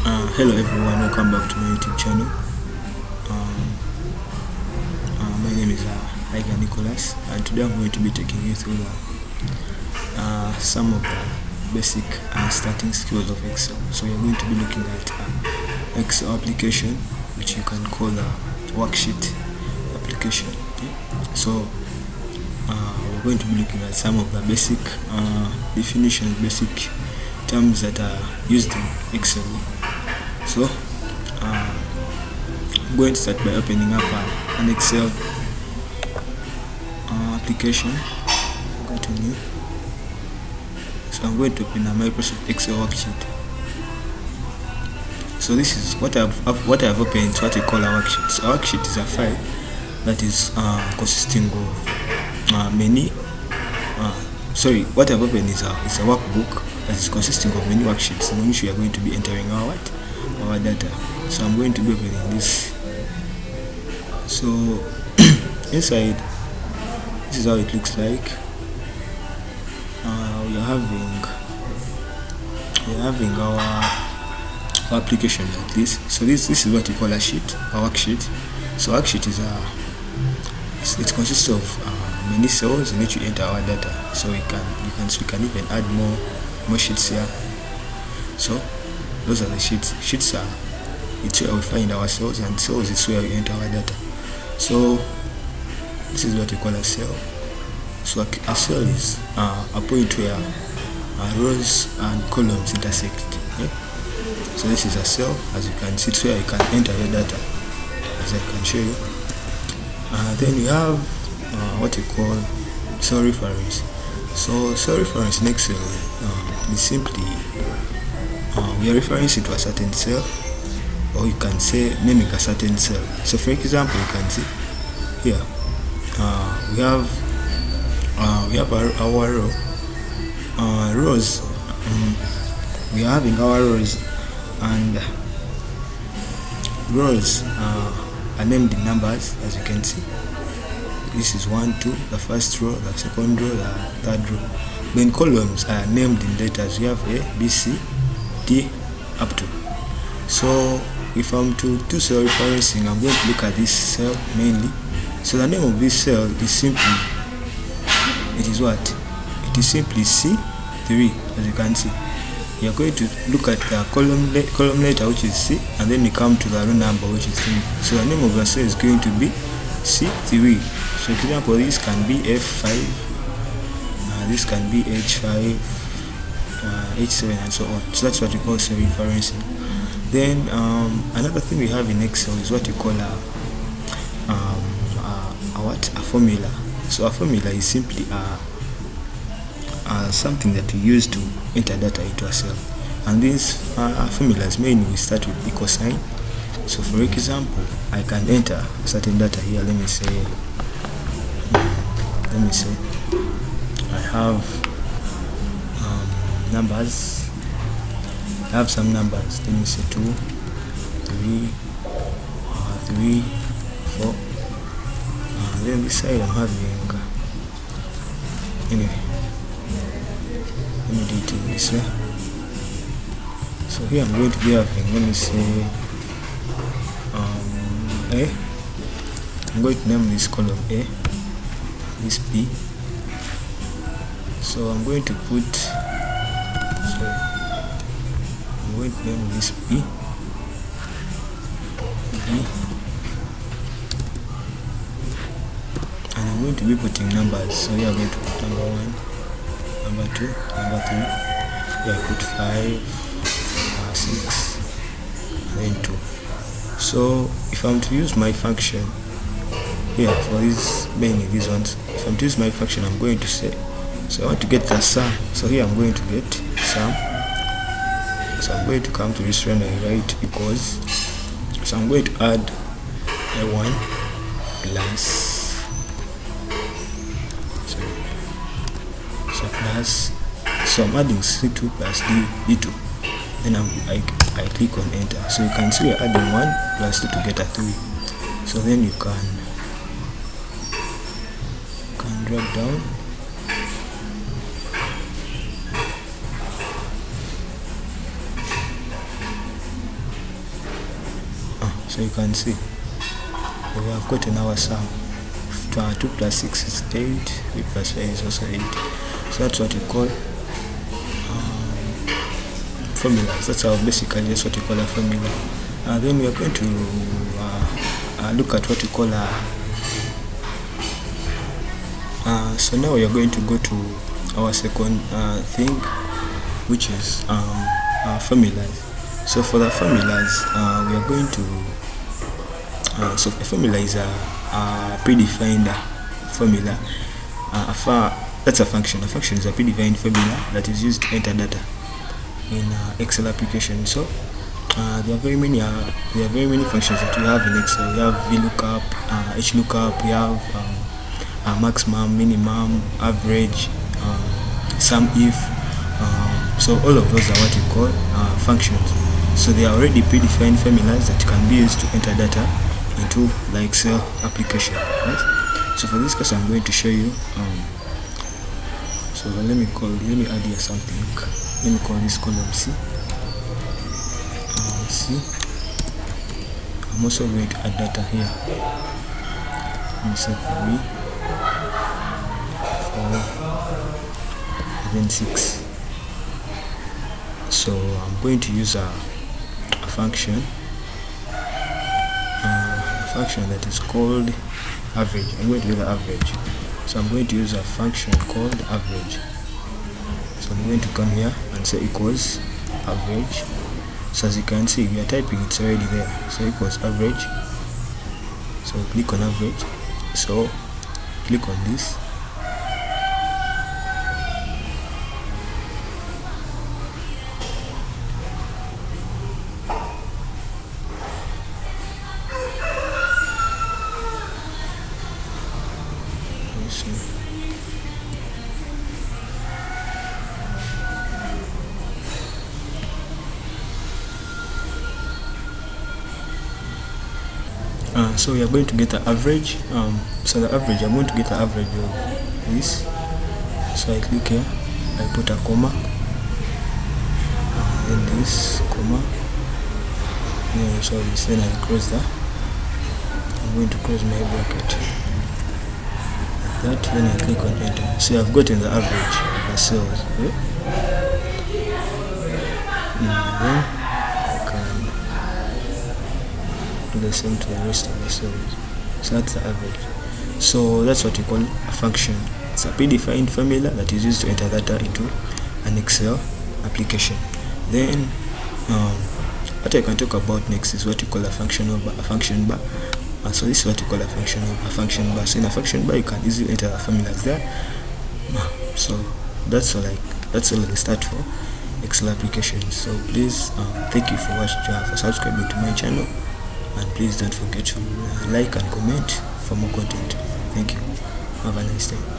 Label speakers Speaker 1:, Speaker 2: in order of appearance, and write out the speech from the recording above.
Speaker 1: Hello everyone, welcome back to my YouTube channel. Um, my name is Iger Nicholas, and today I'm going to be taking you through some of the basic starting skills of Excel. So we're going to be looking at Excel application, which you can call a worksheet application. Okay? So we're going to be looking at some of the basic definitions, basic terms that are used in Excel. So I'm going to start by opening up an Excel application. Go to new. So I'm going to open a Microsoft Excel worksheet. So this is what I've opened. It's what we call a worksheet. So a worksheet is a file that is consisting of many. What I've opened is a workbook that is consisting of many worksheets in which we are going to be entering our data. So I'm going to be opening this. So inside, this is how it looks like. We are having our application like this. So this is what we call a sheet, a worksheet. So worksheet is it consists of many cells in which you enter our data. So we can even add more sheets here. So those are the sheets. Sheets are it's where we find our cells, and cells is where we enter our data. So this is what we call a cell. So a cell is a point where rows and columns intersect. Okay? So this is a cell, as you can see, it's where you can enter your data, as I can show you. Then we have what we call cell reference. So cell reference in Excel is simply we are referencing to a certain cell, or you can say naming a certain cell. So for example, you can see here we have our rows. We are having our rows, and rows are named in numbers, as you can see. This is 1, 2, the first row, the second row, the third row. Then columns are named in letters. We have A, B, C, D, up to. So if I'm to do cell referencing, I'm going to look at this cell mainly. So the name of this cell is simply, it is simply C3, as you can see. You're going to look at the column letter, which is C, and then you come to the row number, which is 3. So the name of the cell is going to be C3. So for example, this can be F5, this can be H5, H7, and so on. So that's what we call cell referencing. Then another thing we have in Excel is what we call a formula. So a formula is simply something that we use to enter data into a cell. And these formulas mainly we start with equal sign. So for example, I can enter certain data here. Let me say I have numbers. I have some numbers. Let me say 2, 3, 4. Then this side I'm having. Anyway, let me do it in this way. So here I'm going to be having. Let me say A. I'm going to name this column A, this B. So I'm going to put. I'm going to name this B, and I'm going to be putting numbers. So here I'm going to put number 1, number 2, number 3. Here I put 5, 6, and then 2. So if I'm to use my function here for these, mainly these ones, if I'm to use my function, I'm going to say, so I want to get the sum. So here I'm going to get sum. So I'm going to come to this line and write equals. So I'm going to add A1 plus, so I'm adding C2 plus D2. Then I click on enter. So you can see we're adding 1 plus 2 to get a 3. So then you can drag down. So you can see we have gotten our sum. 2 plus 6 is 8, 8 plus 5 is also 8. So that's what we call formulas. That's how basically that's what we call a formula. Then we are going to look at what we call so now we are going to go to our second thing, which is formulas. So for the formulas, we are going to so a formula is a predefined formula. That's a function. A function is a predefined formula that is used to enter data in Excel application. So there are very many functions that we have in Excel. We have VLOOKUP, HLOOKUP, we have maximum, minimum, average, SUMIF. So all of those are what we call functions. So they are already predefined formulas that can be used to enter data into the Excel application, right? So for this case, I'm going to show you. So let me add here something. Let me call this column C. C. I'm also going to add data here. Let me say for me, 4, then 6. So I'm going to use a function. Function that is called average. I'm going to use the average. So I'm going to use a function called average. So I'm going to come here and say equals average. So as you can see, we are typing, it's already there. So equals average. So click on average. So click on this. So we are going to get the average. So the average, I'm going to get the average of this. So I click here, I put a comma, and this comma, then I close that. I'm going to close my bracket. That, then I click on enter. So I've gotten the average of the cells. Okay? And then I can do the same to the rest of the cells. So that's the average. So that's what we call a function. It's a predefined formula that is used to enter data into an Excel application. Then what I can talk about next is what we call a function bar. So this is what we call a function bar. So in a function bar, you can easily enter the formulas there. So that's all they start for Excel applications. So please, thank you for watching, for subscribing to my channel, and please don't forget to like and comment for more content. Thank you. Have a nice day.